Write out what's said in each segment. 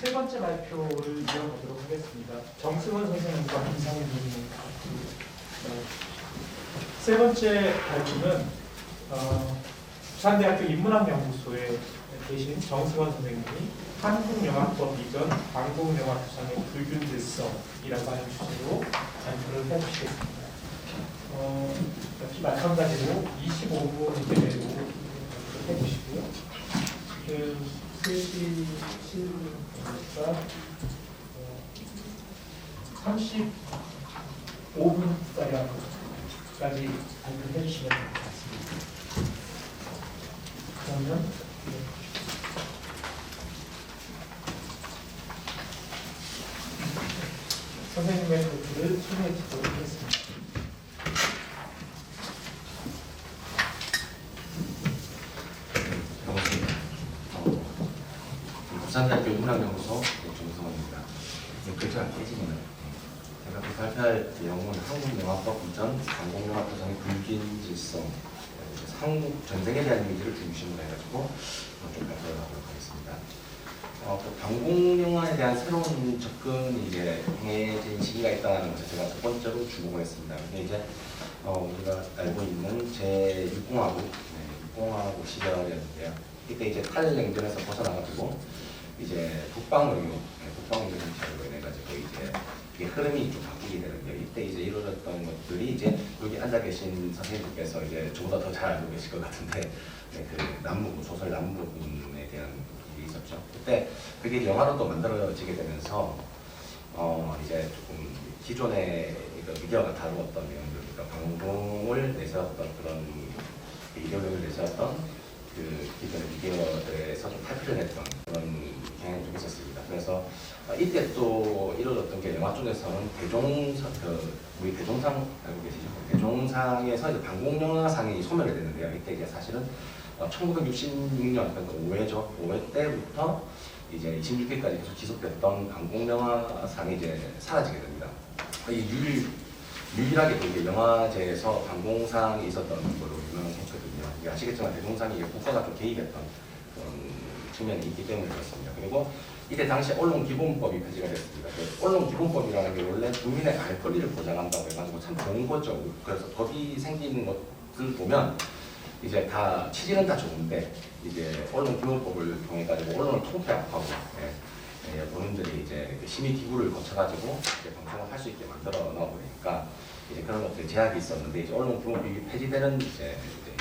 세 번째 발표를 이어가도록 하겠습니다. 정승원 선생님과 김상훈 선생님. 세 번째 발표는 부산대학교 인문학연구소에 계신 정승원 선생님이 한국영화법 이전 방공영화 구상의 불균질성이라고 하는 주제로 발표를 해주시겠습니다. 역시 마찬가지로 25분 이내로 해주시고요. 지금 3시 7분이니까 35분가량까지 발표해 주시면 될 것 같습니다. 그러면 선생님의 발표를 소개해 드리도록 하겠습니다. 부산대학교 인문학연구소 정승원입니다. 글자가 깨지네요. 제가 발표할 내용은 한국영화법 이전 방공영화 구상의 불균질성, 한국 전쟁에 대한 이미지를 중심으로 해가지고 좀 발표를 하도록 하겠습니다. 방공영화에 대한 새로운 접근이 이제 행해진 시기가 있다는 것을 제가 첫 번째로 주목을 했습니다. 근데 이제 우리가 알고 있는 제6공화국, 6공화국 시절이었는데요. 이때 이제 탈냉전에서 벗어나가지고 이제 북방의료 정책으로 인해 가지고 이제 이게 흐름이 좀 바뀌게 되는데요. 이때 이제 이루어졌던 것들이 이제 여기 앉아 계신 선생님께서 이제 저보다 더 잘 알고 계실 것 같은데, 그 남부군 소설 남부군에 대한 일이 있었죠. 그때 그게 영화로도 만들어지게 되면서 이제 조금 기존의 미디어가 다루었던 내용들, 그러니까 방공을 내세웠던 그런 이데올로기를 내세웠던 그 기존의 미디어에서 좀 탈피를 했던 그런 경향이 좀 있었습니다. 그래서 이때 또 이루어졌던 게 영화 쪽에서는 대종상, 우리 대종상 알고 계시죠? 대종상에서 이제 방공영화상이 소멸이 됐는데요. 이때 이제 사실은 1966년, 그러니까 5회죠. 5회 때부터 이제 26회까지 계속 지속됐던 방공영화상이 이제 사라지게 됩니다. 유일하게 이게 영화제에서 방공상이 있었던 걸로 유명했거든요. 아시겠지만 대종상이 국가가 좀 개입했던 그런 측면이 있기 때문에 그렇습니다. 그리고 이때 당시 언론기본법이 폐지가 됐습니다. 언론기본법이라는 게 원래 국민의 알 권리를 보장한다고 해가지고 참 좋은 거죠. 그래서 법이 생기는 것을 보면 이제 다 취지는 다 좋은데 이제 언론기본법을 통해 가지고 언론을 통폐합하고 본인들이 이제 심의 기구를 거쳐가지고 이제 방송을 할 수 있게 만들어 놓으니까 이제 그런 것들이 제약이 있었는데 이제 언론기본법이 폐지되는 이제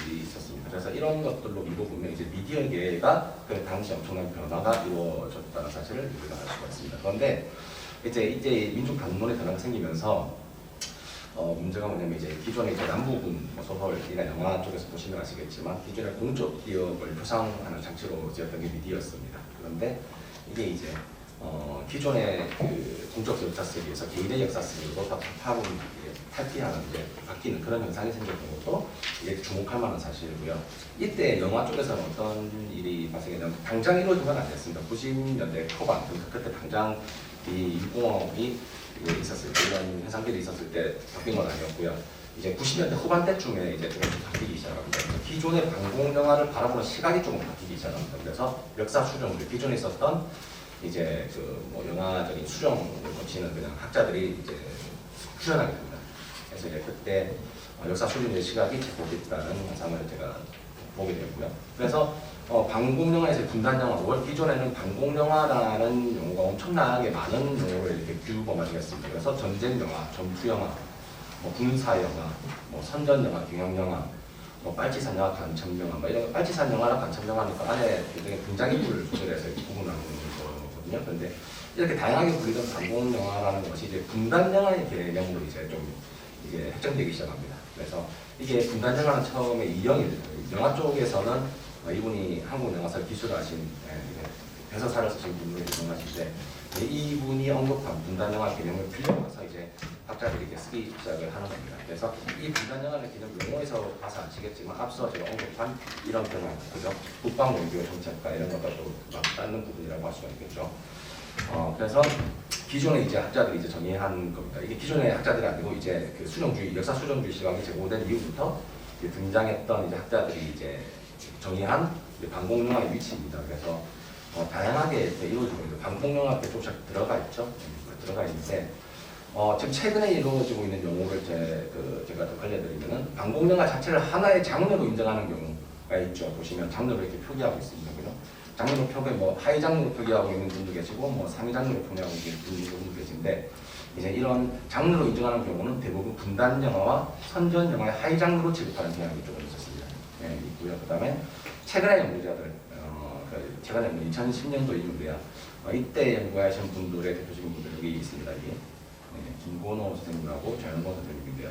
일이 있었습니다. 그래서 이런 것들로 이루어보면 이제 미디어계가 그 당시 엄청난 변화가 이루어졌다는 사실을 우리가 알 수가 있습니다. 그런데 이제 민족 반론의 변화가 생기면서 문제가 뭐냐면 이제 기존에 이제 남부군 소설이나 영화 쪽에서 보시면 아시겠지만 기존의 공적 기업을 표상하는 장치로 지었던 게 미디어였습니다. 그런데 이게 이제 기존의 그 공적 역사쓰기에 비해서 개인의 역사쓰기로 탈피하는 이제 바뀌는 그런 현상이 생겼던 것도 이제 주목할 만한 사실이고요. 이때 영화 쪽에서는 어떤 일이 발생했냐면 당장 이루어지면 안 됐습니다. 90년대 초반, 그때 당장 이 유공업이 있었을 때, 이런 현상들이 있었을 때 바뀐 건 아니었고요. 이제 90년대 후반대쯤에 이제 조금씩 바뀌기 시작합니다. 기존의 방공 영화를 바라보는 시각이 조금 바뀌기 시작합니다. 그래서 역사 수정들, 기존에 있었던 이제 그 뭐 영화적인 수정을 거치는 그냥 학자들이 이제 출연하게 됩니다. 그래서 이제 그때 역사 수준의 시각이 제고됐다는 현상을 제가 보게 되고요. 그래서 방공영화에서 분단영화, 기존에는 방공영화라는 용어가 엄청나게 많은 용어를 이렇게 규범하게 했습니다. 그래서 전쟁영화, 전투영화, 군사영화, 선전영화, 경영영화, 빨치산 영화, 간첩영화, 이런 빨치산 영화랑 간첩영화니까 안에 굉장히 분장인물을 조절해서 구분하는 거거든요. 그런데 이렇게 다양하게 불리던 방공영화라는 것이 이제 분단영화의 개념으로 이제 좀 이게 확정되기 시작합니다. 그래서 이게 분단영화는 처음에 이영일, 영화 쪽에서는 이분이 한국 영화사를 기술하신 배서사를 쓰신 분으로 유명하신데 이분이 언급한 분단영화 개념을 빌려와서 이제 학자들이 이렇게 쓰기 시작을 하는 겁니다. 그래서 이 분단영화의 개념 용어에서 봐서 아시겠지만 앞서 제가 언급한 이런 경향, 그죠? 국방 외교 정책과 이런 것과 또 맞닿는 부분이라고 할 수가 있겠죠. 그래서 기존의 이제 학자들이 이제 정의한 겁니다. 이게 기존의 학자들이 아니고 이제 그 수정주의, 역사 수정주의 시각이 제공된 이후부터 이제 등장했던 이제 학자들이 이제 정의한 이제 방공영화의 위치입니다. 그래서 다양하게 이루어지고 있는 방공영화 에 조금씩 들어가 있죠. 들어가 있는데 지금 최근에 이루어지고 있는 용어를 제가 더 알려드리면은 방공영화 자체를 하나의 장르로 인정하는 경우가 있죠. 보시면 장르를 이렇게 표기하고 있습니다. 그죠? 장르로 하이 장르로 표기하고 있는 분도 계시고 상위 장르로 표기하고 있는 분도 계신데 이제 이런 장르로 인정하는 경우는 대부분 분단 영화와 선전 영화의 하이 장르로 취급하는 경향이 조금 있었습니다. 네, 있고요. 그다음에 최근의 연구자들, 최근에 2010년도인데요. 이때 연구하신 분들의 대표적인 분들이 여기 있습니다. 여기 김건호 선생님하고 정영권 선생님인데요.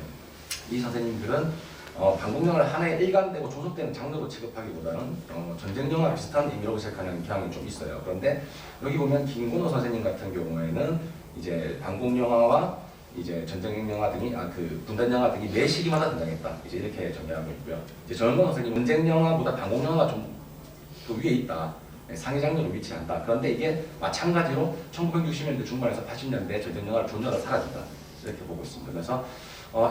이 선생님들은 방공영화를 하나의 일관되고 조속되는 장르로 취급하기보다는 전쟁영화 비슷한 의미로 시작하는 경향이 좀 있어요. 그런데 여기 보면 김건호 선생님 같은 경우에는 이제 방공영화와 이제 전쟁영화 등이 그 분단영화 등이 매 시기마다 등장했다. 이제 이렇게 정리하고 있고요. 이제 정영권 선생님 전쟁영화보다 방공영화가 좀 더 위에 있다. 상위 장르로 위치한다. 그런데 이게 마찬가지로 1960년대 중반에서 80년대 전쟁영화를 존재가 사라진다. 이렇게 보고 있습니다. 그래서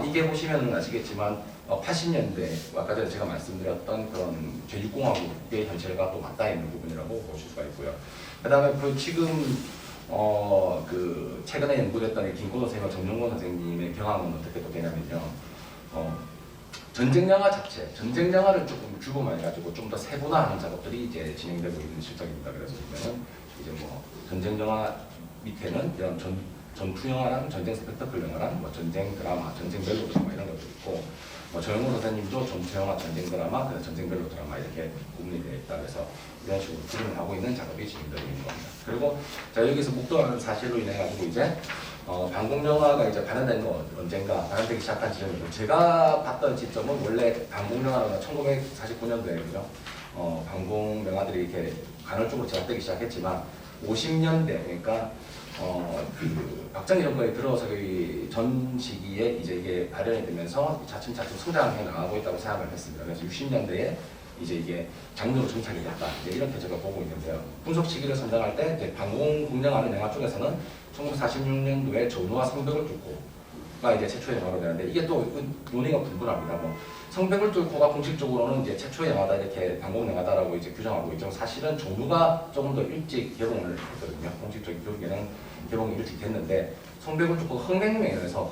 이게 보시면 아시겠지만 80년대 아까 전에 제가 말씀드렸던 그런 제6공화국의 현실과 또 맞닿아 있는 부분이라고 보실 수가 있고요. 그다음에 지금 그 최근에 연구됐던 이 김건호 선생님과 정영권 선생님의 경험은 어떻게 또 되냐면요. 전쟁영화 자체, 전쟁영화를 조금 규범해가지고 좀 더 세분화하는 작업들이 이제 진행되고 있는 실정입니다. 그래서 보면은 이제 전쟁영화 밑에는 이런 전투영화랑 전쟁 스펙터클 영화랑 전쟁 드라마, 전쟁 멜로 드라마 이런 것도 있고 정영권 선생님도 전투영화, 전쟁 드라마, 그래서 전쟁 멜로 드라마 이렇게 구분이 되어 있다. 그래서 이런 식으로 구분을 하고 있는 작업이 진행되고 있는 겁니다. 그리고 자 여기서 묵도하는 사실로 인해 가지고 이제 방공영화가 이제 발현된 건 언젠가 발현되기 시작한 지점이고 제가 봤던 시점은 원래 방공영화가 1949년도에요. 방공영화들이 이렇게 간헐적으로 제작되기 시작했지만 50년대 그러니까 그 박정희 정권이 들어서기 전 시기에 이제 이게 발현이 되면서 차츰차츰 성장해 나가고 있다고 생각을 했습니다. 그래서 60년대에 이제 이게 장르로 정착이 됐다. 이제 이렇게 제가 보고 있는데요. 분석 시기를 선정할 때 이제 방공국영화는 영화 쪽에서는 1946년도에 전우와 성벽을 뚫고가 이제 최초의 영화로 되는데 이게 또 논의가 분분합니다. 성벽을 뚫고가 공식적으로는 이제 최초의 영화다 이렇게 방공 영화다라고 이제 규정하고 있죠. 사실은 전우가 조금 더 일찍 개봉을 했거든요. 공식적인 교육에는 개봉이 일찍 됐는데 성벽을 뚫고 흥행면에서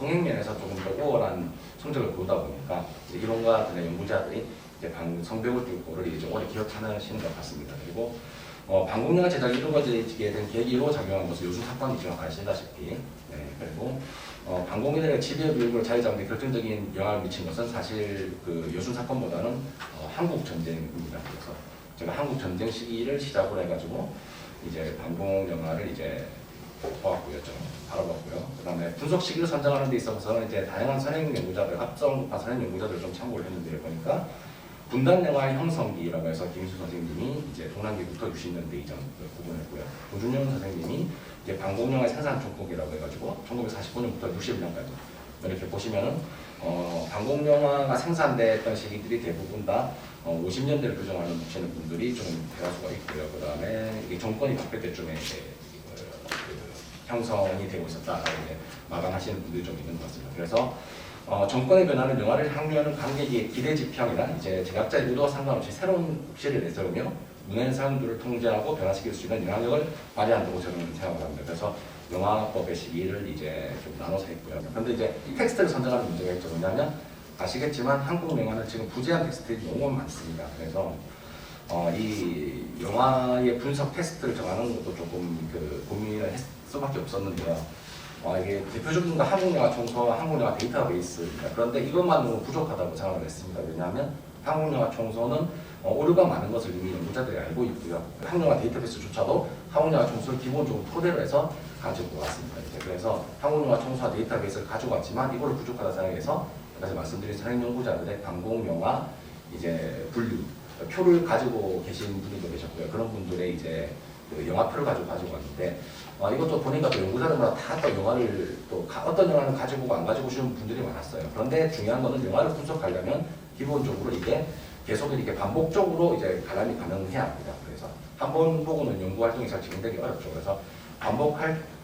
조금 더 우월한 성적을 거두다 보니까 이제 이론가 등의 연구자들이 이제 성벽을 뚫고를 이제 오래 기억하시는 것 같습니다. 그리고 방공영화 제작이 이루어지게 된 계기로 작용한 것은 요즘 사건이죠. 아시다시피. 네, 그리고 방공인의 지배 비율을 자리 잡는 데 결정적인 영향을 미친 것은 사실 그 여순 사건보다는 한국 전쟁입니다. 그래서 제가 한국 전쟁 시기를 시작으로 해가지고 이제 방공 영화를 이제 보았고요, 좀 바라봤고요. 그다음에 분석 시기를 선정하는 데 있어서는 이제 다양한 선행 연구자들, 앞서 언급한 선행 연구자들을 좀 참고를 했는데 보니까 분단 영화의 형성기라고 해서 김수 선생님이 이제 동남기부터 60년대 이전 구분했고요. 고준영 선생님이 이제 방공영화의 생산 종국이라고 해가지고 1949년부터 61년까지 이렇게 보시면은 방공영화가 생산됐던 시기들이 대부분 다 50년대를 규정하는 분들이 좀 대다수가 있고요. 그다음에 이게 정권이 바뀔 때쯤에 이제 형성이 되고 있었다라고 이제 마감하시는 분들이 좀 있는 것 같습니다. 그래서 정권의 변화는 영화를 향유하는 관객의 기대 지평이나 이제 제작자의 의도와 상관없이 새로운 국시를 내세우며 문화의 사람들을 통제하고 변화시킬 수 있는 영향력을 발휘한다고 저는 생각을 합니다. 그래서 영화법의 시기를 이제 좀 나눠서 했고요. 그런데 이제 이 텍스트를 선정하는 문제가 있죠. 뭐냐면 아시겠지만 한국 영화는 지금 부재한 텍스트들이 너무 많습니다. 그래서 이 영화의 분석 테스트를 정하는 것도 조금 고민을 했을 수밖에 없었는데요. 이게 대표적인 건 한국 영화 총서와 한국 영화 데이터베이스입니다. 그런데 이것만으로 부족하다고 생각을 했습니다. 왜냐하면 한국 영화 총서는 오류가 많은 것을 이미 연구자들이 알고 있고요. 한국 영화 데이터베이스조차도 한국 영화 총서를 기본적으로 토대로 해서 가지고 왔습니다. 그래서 한국 영화 총서와 데이터베이스를 가지고 왔지만 이거를 부족하다 생각해서 아까 말씀드린 사회 연구자들의 방공 영화 이제 분류 표를 가지고 계신 분들도 계셨고요. 그런 분들의 이제 영화표를 가지고 왔는데 이것도 보니까 또 연구자들마다 다 또 영화를 또 어떤 영화는 가지고 오고 안 가지고 오시는 분들이 많았어요. 그런데 중요한 거는 영화를 분석하려면 기본적으로 이게 계속 이렇게 반복적으로 이제 관람이 가능해야 합니다. 그래서 한 번 보고는 연구 활동이 잘 진행되기 어렵죠. 그래서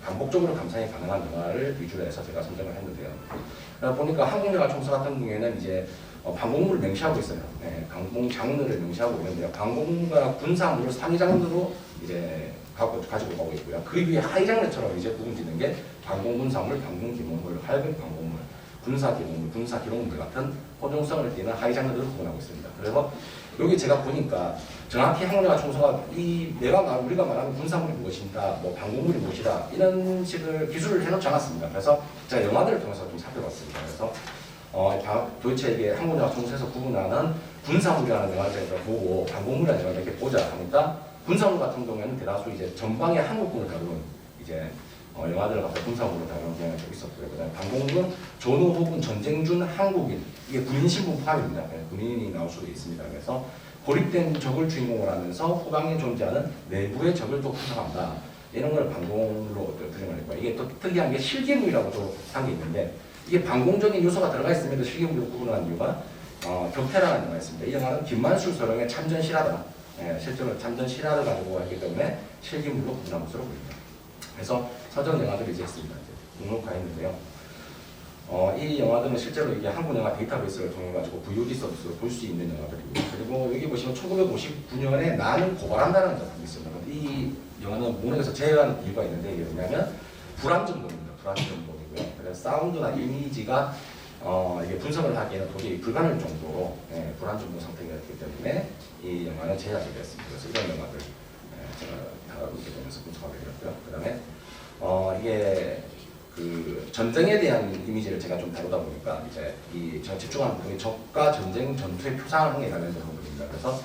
반복적으로 감상이 가능한 영화를 위주로 해서 제가 선정을 했는데요. 보니까 한국 영화 총서 같은 경우에는 이제 방공물을 명시하고 있어요. 네, 방공 장르를 명시하고 있는데요. 방공과 군사물을 상위 장르로 이제 가지고 가고 있고요. 그 위에 하위 장르처럼 이제 구분짓는 게 방공군사물, 방공기본물, 활극 방공물, 군사기본물, 군사기록물 같은 호종성을 띠는 하위 장르들을 구분하고 있습니다. 그래서 여기 제가 보니까 정확히 한국 영화 총서가 우리가 말하는 군사물이 무엇인가, 뭐 방공물이 무엇이다 이런 식을 기술을 해놓지 않았습니다. 그래서 제가 영화들을 통해서 좀 살펴봤습니다. 그래서 도대체 이게 한국 영화 총서에서 구분하는 군사물이라는 영화를 보고 방공물이라는 영화를 이렇게 보자 하니까 군사물 같은 경우에는 대다수 이제 전방의 한국군을 다루는 이제 영화들을 갖다 군사물로 다루는 경향이 좀 있었고요. 그다음에 방공물은 전후 혹은 전쟁 중 한국인, 이게 군인 신분 포함입니다. 군인이 나올 수도 있습니다. 그래서 고립된 적을 주인공으로 하면서 후방에 존재하는 내부의 적을 또 구성한다. 이런 걸 방공으로 규정을 했고요. 이게 또 특이한 게 실기물이라고 또 한 게 있는데 이게 방공적인 요소가 들어가 있음에도 실기물로 구분하는 이유가 격태라는 영화가 있습니다. 이 영화는 김만술 서령의 참전 실화다. 실제로 참전 실화를 가지고 했기 때문에 실기물로 구분한 것으로 보입니다. 그래서 서정 영화들을 이제 했습니다. 등록화했는데요. 이 영화들은 실제로 이게 한국 영화 데이터베이스를 통해 가지고 VOD 서비스로 볼 수 있는 영화들이고요. 그리고 여기 보시면 1959년에 나는 고발한다는 작품이 있습니다. 이 영화는 모노에서 제외한 이유가 있는데 이게 뭐냐면 불안정도입니다. 불안정도이고요. 그래서 사운드나 이미지가 이게 분석을 하기에는 도저히 불가능할 정도로 불안정도 상태가 됐기 때문에 이 영화는 제작이 되었습니다. 그래서 이런 영화들 제가 다루게 되면서 분석하게 되었고요. 그 다음에 이게 그 전쟁에 대한 이미지를 제가 좀 다루다 보니까 이제 집중하는 부분이 적과 전쟁 전투의 표상에 관련된 부분입니다. 그래서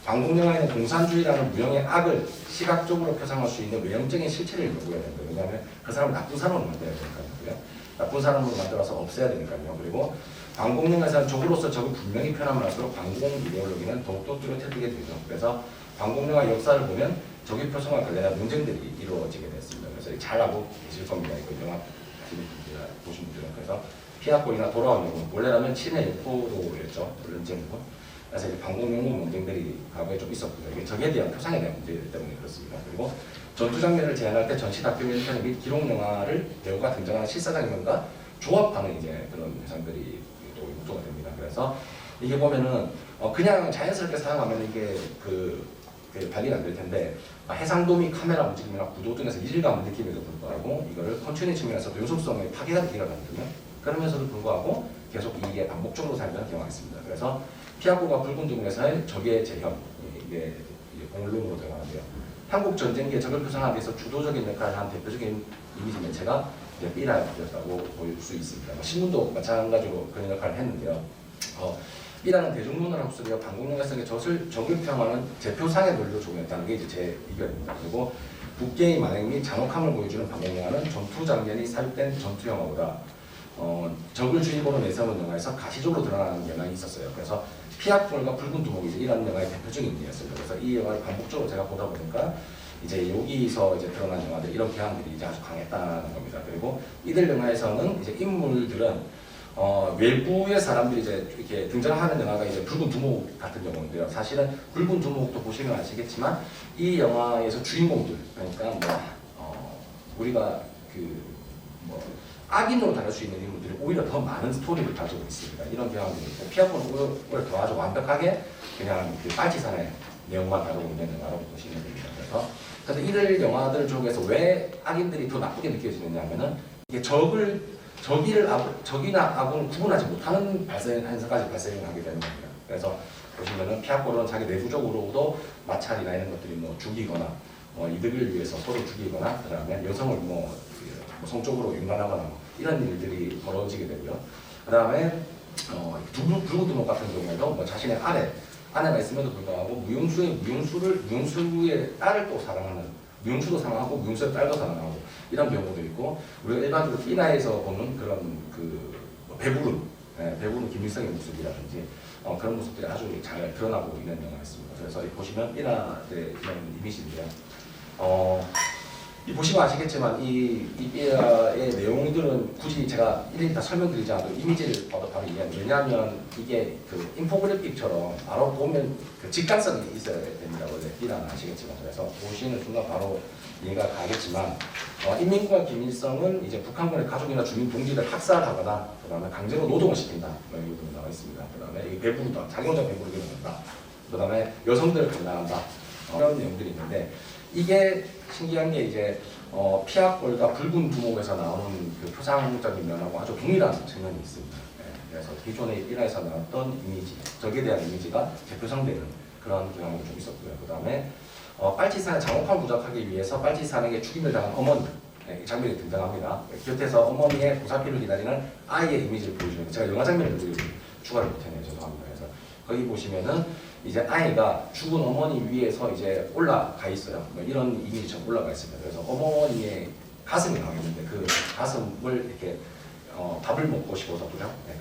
방공영화에는 공산주의라는 무형의 악을 시각적으로 표상할 수 있는 외형적인 실체를 요구해야 된다. 왜냐하면 그 사람을 나쁜 사람으로 만들어야 되니까요. 나쁜 사람으로 만들어서 없애야 되니까요. 그리고 방공영화에서는 적으로서 적을 분명히 표현하면 할수록 방공 이데올로기는 더욱더 뚜렷해지게 되죠. 그래서 방공영화 역사를 보면 적의 표성과 관련한 논쟁들이 이루어지게 됐습니다. 그래서 잘 알고 계실 겁니다. 이거 영화 보신 분들은. 그래서 피아골이나 돌아온 영웅, 원래라면 친의 육포도였죠. 런쟁부. 그래서 이제 방공영웅 논쟁들이 과거에 좀 있었고요. 이게 적에 대한 표상에 대한 문제들 때문에 그렇습니다. 그리고 전투 장면을 제안할 때 전시 다큐멘터리 및 기록 영화를 배우가 등장하는 실사 장면과 조합하는 이제 그런 회상들이 또 요소가 됩니다. 그래서 이게 보면은 그냥 자연스럽게 사용하면 이게 발리가 안 될 텐데 해상도미 카메라 움직임이나 구도 등에서 이질감을 느낌에도 불구하고 이거를 컨티뉴 측면에서 요소성의 파괴가 일어나거든요. 그러면서도 불구하고 계속 이게 반복적으로 사용되는 경우가 있습니다. 그래서 피아고가 붉은 중에서의 적의 재현, 이게 공론으로 들어가는데요. 한국 전쟁기에 적을 표상하기 위해서 주도적인 역할을 한 대표적인 이미지 매체가 삐라였다고 볼 수 있습니다. 신문도 마찬가지로 그런 역할을 했는데요. 삐라는 대중문화를 흡수되어 방공영화성의 적을 표현하는 제표상의 논리로 적용했다는 게 이제 제 의견입니다. 그리고 북게의 만행 및 잔혹함을 보여주는 방공영화는 전투 장면이 삽입된 전투 영화보다 적을 주인공으로 내세우는 영화에서 가시적으로 드러나는 영향이 있었어요. 그래서 피아폴과 붉은 두목이 이런 영화의 대표적인 의미였습니다. 그래서 이 영화를 반복적으로 제가 보다 보니까 이제 여기서 이제 드러난 영화들 이런 경향들이 이제 아주 강했다는 겁니다. 그리고 이들 영화에서는 이제 인물들은 외부의 사람들이 이제 이렇게 등장하는 영화가 이제 붉은 두목 같은 경우인데요. 사실은 붉은 두목도 보시면 아시겠지만 이 영화에서 주인공들, 그러니까 우리가 악인으로 다룰 수 있는 인물들이 오히려 더 많은 스토리를 가지고 있습니다. 이런 경향들이 있고 피아포는 오히려 더 아주 완벽하게 그냥 빨치산의 내용만 다루고 있는 영화라고 보시면 됩니다. 그래서 이들 영화들 중에서 왜 악인들이 더 나쁘게 느껴지느냐 하면은 이게 적을 적이나 아군을 구분하지 못하는 현상까지 발생하게 되는 겁니다. 그래서 보시면은 피아골은 자기 내부적으로도 마찰이나 이런 것들이 뭐 죽이거나 이득을 위해서 서로 죽이거나 그다음에 여성을 뭐 성적으로 윤곽하거나 이런 일들이 벌어지게 되고요. 그다음에 불구두목 같은 경우에도 뭐 자신의 아내가 있음에도 불구하고 무용수의 딸을 또 사랑하는, 무용수도 사랑하고 무용수의 딸도 사랑하고 이런 경우도 있고, 우리가 일반적으로 삐나에서 보는 그런 배부른 김일성의 모습이라든지 그런 모습들이 아주 잘 드러나고 있는 영화였습니다. 그래서 보시면 삐나의 이런 이미지인데요. 보시면 아시겠지만 이 삐아의 내용들은 굳이 제가 일일이 다 설명드리지 않아도 이미지를 봐도 바로 이해합니다. 왜냐하면 이게 그 인포그래픽처럼 바로 보면 그 직관성이 있어야 됩니다. 원래 삐아는 아시겠지만. 그래서 보시는 순간 바로 이해가 가겠지만 인민군과 김일성은 이제 북한군의 가족이나 주민 동지들 학살하거나 그다음에 강제로 노동을 시킨다. 이런 것들이 나와 있습니다. 그다음에 이 배부르다. 자기 혼자 배부르게 된다. 그다음에 여성들을 강간한다. 이런 내용들이 있는데, 이게 신기한 게 이제 피아골과 붉은 두목에서 나오는 그 표상적인 면하고 아주 동일한 측면이 있습니다. 그래서 기존의 삐라에서 나왔던 이미지, 적에 대한 이미지가 재표상되는 그런 경향이 좀 있었고요. 그 다음에 빨치산의 장옥환 부적하기 위해서 빨치산에게 죽임을 당한 어머니, 이 장면이 등장합니다. 곁에서 어머니의 보살피를 기다리는 아이의 이미지를 보여주는, 제가 영화 장면을 추가를 못했네요. 죄송합니다. 그래서 거기 보시면은 이제 아이가 죽은 어머니 위에서 이제 올라가 있어요. 이런 이미지처럼 올라가 있습니다. 그래서 어머니의 가슴이 나오는데 그 가슴을 이렇게 밥을 먹고 싶어서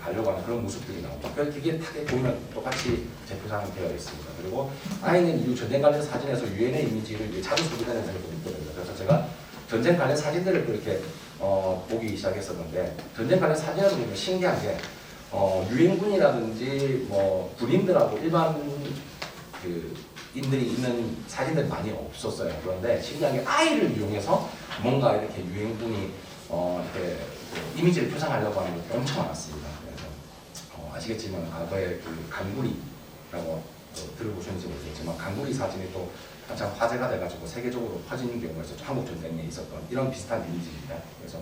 가려고 하는 그런 모습들이 나옵니다. 그게 탁 보면 똑같이 재표상이 되어 있습니다. 그리고 아이는 이 전쟁 관련 사진에서 유엔의 이미지를 이제 자주 소비되는 생각도 있거든요. 그래서 제가 전쟁 관련 사진들을 그렇게 보기 시작했었는데, 전쟁 관련 사진을 보면 신기한 게 유엔군이라든지 뭐 군인들하고 일반 그 인들이 있는 사진들이 많이 없었어요. 그런데 신기한 게 아이를 이용해서 뭔가 이렇게 유엔군이 이렇게 이미지를 표상하려고 하는 것도 엄청 많았습니다. 그래서 아시겠지만 과거에 그 강구리라고 들어보셨는지 모르겠지만, 강구리 사진이 또 한참 화제가 돼가지고 세계적으로 퍼지는 경우가 있었죠. 한국 전쟁에 있었던 이런 비슷한 이미지입니다. 그래서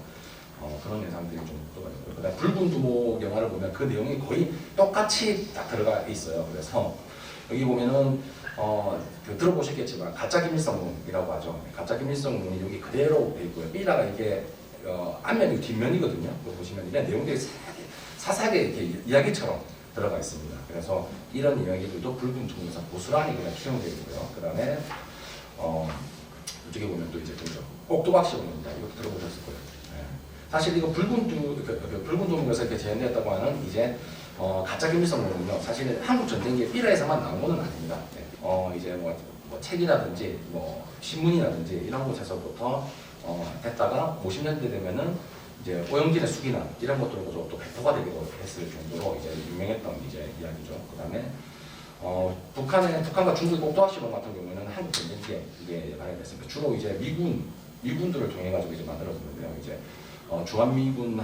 그런 현상들이 좀 떠가지고요. 그다음 붉은 두목 영화를 보면 그 내용이 거의 똑같이 딱 들어가 있어요. 그래서 여기 보면은 들어보셨겠지만 가짜 김일성문이라고 하죠. 가짜 김일성문이 여기 그대로 돼 있고요. 삐라가 이게 앞면이 뒷면이거든요. 보시면 이런 내용들이 사사하게 이렇게 이야기처럼 들어가 있습니다. 그래서 이런 이야기들도 붉은 두목에서 고스란히 그냥 수용되어 있고요. 그다음에 이쪽에 보면 또 이제 꼭두박시문입니다. 이것도 들어보셨을 거예요. 사실 이거 붉은 두목에서 이렇게 재현되었다고 하는 이제 가짜 김일성문은요, 사실은 한국 전쟁기에 삐라에서만 나온 것은 아닙니다. 이제 뭐 책이라든지 뭐 신문이라든지 이런 곳에서부터 했다가 50년대 되면은 이제 오영진의 수기나 이런 것들로 또 배포가 되기도 했을 정도로 이제 유명했던 이제 이야기죠. 그다음에 북한과 중국의 꼭두각시론 같은 경우에는 한국 전쟁기에 이게 발현됐습니다. 주로 이제 미군들을 통해 가지고 이제 만들어졌는데요. 이제 주한미군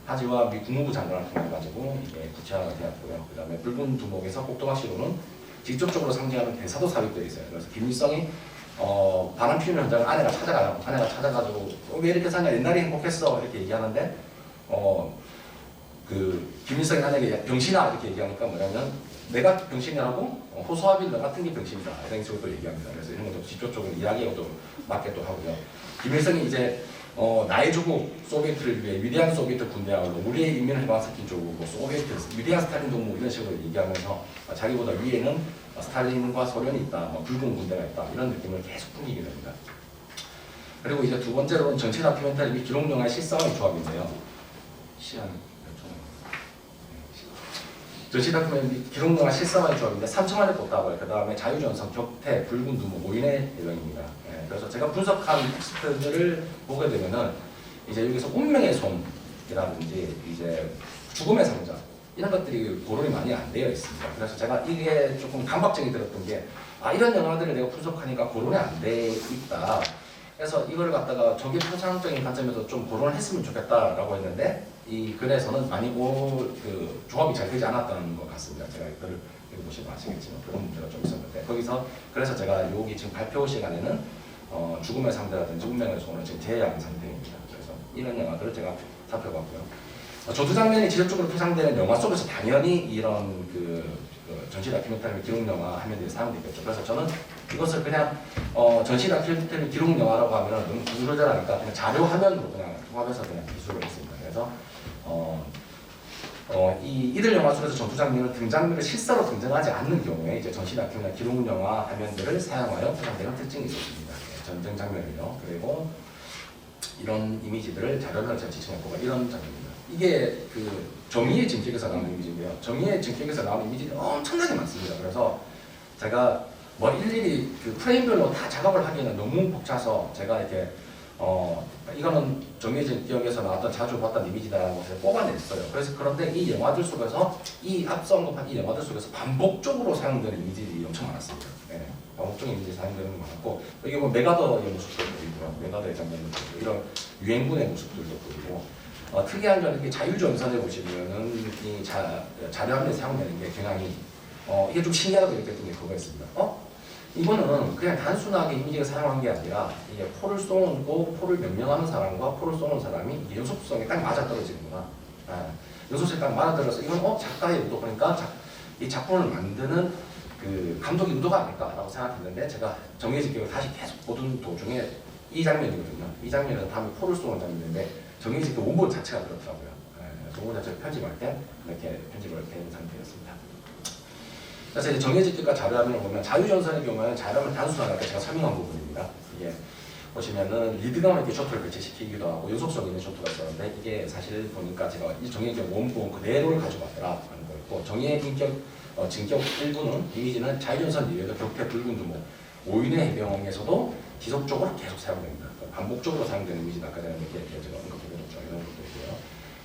하지와 미 국무부 장관을 통해 가지고 이게 구체화가 되었고요. 그다음에 붉은 두목에서 꼭두각시로는 직접적으로 상징하는 대사도 삽입되어 있어요. 그래서 김일성이 바람 피우는 현장을 아내가 찾아가요. 아내가 찾아가지고 왜 이렇게 사냐, 옛날에 행복했어 이렇게 얘기하는데 그 김일성이 아내에게 병신아 이렇게 얘기하니까 뭐냐면 내가 병신이라고 호소하빌 너 같은 게 병신이다 이런 식으로 또 얘기합니다. 그래서 이런 것도 직접적으로 이야기하고 또 맞게 또 하고요. 김일성이 이제 나의 조국 소비에트를 위해 위대한 소비에트 군대하고 우리의 인민을 해방시킨 조국 뭐 소비에트 위대한 스탈린 동무 이런 식으로 얘기하면서 자기보다 위에는 스탈린과 소련이 있다, 뭐 붉은 군대가 있다 이런 느낌을 계속 풍기게 됩니다. 그리고 이제 두 번째로는 전체 다큐멘터리 및 기록 영화의 실사와의 조합인데요. 시간 몇 초나요? 전체 다큐멘터리 기록 영화 실사와의 조합인데 3층 안에 뒀다고요. 그 다음에 자유전선, 격태, 붉은 두목, 오인의 예명입니다. 그래서 제가 분석한 텍스트들을 보게 되면은 이제 여기서 운명의 손이라든지 이제 죽음의 상자 이런 것들이 고론이 많이 안 되어 있습니다. 그래서 제가 이게 조금 감박적이 들었던 게 이런 영화들을 내가 분석하니까 고론이 안 돼 있다. 그래서 이걸 갖다가 적의 표상적인 관점에서 좀 고론을 했으면 좋겠다라고 했는데 이 글에서는 많이 그 조합이 잘 되지 않았다는 것 같습니다. 제가 이걸 보시면 아시겠지만 그런 문제가 좀 있었는데 그래서 제가 여기 지금 발표 시간에는 죽음의 상대라든지 운명의 손을 지금 제외한 상태입니다. 그래서 이런 영화들을 제가 살펴봤고요. 전투 장면이 지속적으로 표상되는 영화 속에서 당연히 이런 전시 다큐멘터리 기록 영화 화면들이 사용되겠죠. 그래서 저는 이것을 그냥 전시 다큐멘터리 기록 영화라고 하면 너무 구조절하니까 그냥 자료 화면으로 그냥 통합해서 그냥 기술을 했습니다. 그래서 이들 영화 속에서 전투 장면은 등장면을 실사로 등장하지 않는 경우에 이제 전시 다큐나 기록 영화 화면들을 사용하여 표상되는 특징이 있었습니다. 전쟁 장면을요. 그리고 이런 이미지들을 자료를 지칭했고 이런 장면입니다. 이게 정의의 진격에서 나오는 이미지인데요. 정의의 진격에서 나오는 이미지는 엄청나게 많습니다. 그래서 제가 뭐 일일이 프레임별로 다 작업을 하기에는 너무 벅차서 제가 이렇게 이거는 정의의 진격에서 나왔던 자주 봤던 이미지다라고 제가 뽑아냈어요. 그래서 그런데 이 영화들 속에서 이 앞서 언급한 이 영화들 속에서 반복적으로 사용되는 이미지들이 엄청 많았습니다. 네. 반복적인 이미지 사용되는 게 많았고 이게 뭐 메가더의 모습도 보이고요. 메가더의 장면도 보이고 이런 유행군의 모습들도 보이고 특이한 점은 이렇게 자유전선에 보시면은 이 자료화면에 사용되는 게 굉장히 이게 좀 신기하다고 느꼈던 게 그거였습니다. 이거는 그냥 단순하게 이미지를 사용한 게 아니라 이게 포를 쏘고 포를 명령하는 사람과 포를 쏘는 사람이 이게 연속성에 딱 맞아 떨어지는구나. 연속성에 딱 맞아 떨어져서 이건 작가의 의도 그러니까 이 작품을 만드는 감독의 의도가 아닐까라고 생각했는데 제가 정의의 진격을 다시 계속 보던 도중에 이 장면이거든요. 이 장면은 다음에 포를 쏘는 장면인데 정의의 진격 원본 자체가 그렇더라고요. 원본 자체를 편집할 때 이렇게 편집을 된 상태였습니다. 그래서 이제 정의의 진격과 자료화면을 보면 자유전선의 경우에는 자료화면 단순하게 제가 설명한 부분입니다. 이게 보시면은 리드감을 이렇게 쇼트를 배치시키기도 하고 연속성 있는 쇼트가 있었는데 이게 사실 보니까 제가 이 정의의 진격 원본 그대로를 가져갔더라는 거였고 정의의 진격 일부는 이미지는 자유전선 이외에도 격퇴 붉은 두목 5인의 해병에서도 지속적으로 계속 사용됩니다. 반복적으로 사용되는 이미지다. 아까 전에 이렇게 제가 언급해드렸죠. 이런 것도 있고요.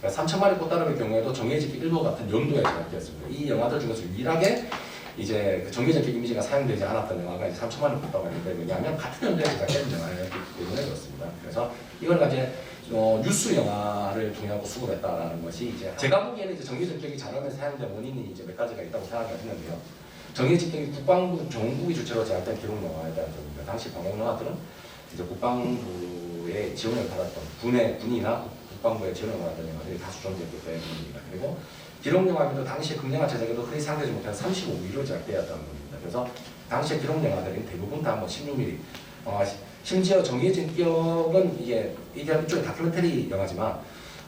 3천마리 꽃다람의 경우에도 정의의 진격 일부 같은 연도에 제작되었습니다. 이 영화들 중에서 유일하게 이제 정의의 진격 이미지가 사용되지 않았던 영화가 이제 3천마리 꽃다람인데 왜냐하면 같은 연도에 제작된 영화였기 때문에 그렇습니다. 그래서 이걸 가지고 뉴스 영화를 통해하고 수급을 했다라는 것이 이제 제가 보기에는 이제 정의의 진격이 자료화면에 사용된 원인이 이제 몇 가지가 있다고 생각을 했는데요. 정의의 진격이 국방부 정국이 주체로 제작된 기록 영화에 대한 점입니다. 당시 방공 영화들은 이제 국방부의 지원을 받았던 군이나 국방부의 지원을 받았던 영화들이 다수 존재했기 때문입니다. 그리고 기록 영화들도 당시에 극영화 제작에도 흔히 상대하지 못한 35mm로 제작되었다는 겁니다. 그래서 당시의 기록 영화들은 대부분 다 뭐 16mm, 심지어 정의의 진격은 이게 일종의 다큐멘터리 영화지만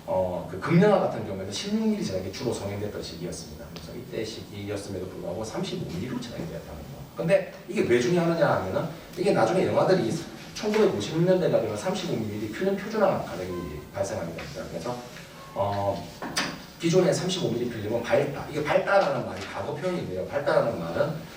그 극영화 같은 경우에는 16mm 제작이 주로 성행됐던 시기였습니다. 그래서 이때 시기였음에도 불구하고 35mm로 제작이 되었다는 거. 근데 이게 왜 중요하느냐 하면은 이게 나중에 영화들이 1950년대가 되면 35mm 필름 표준화 과정이 발생하게 됩니다. 그래서 기존의 35mm 필름은 밝다. 이게 밝다라는 말이 과거 표현인데요. 밝다라는 말은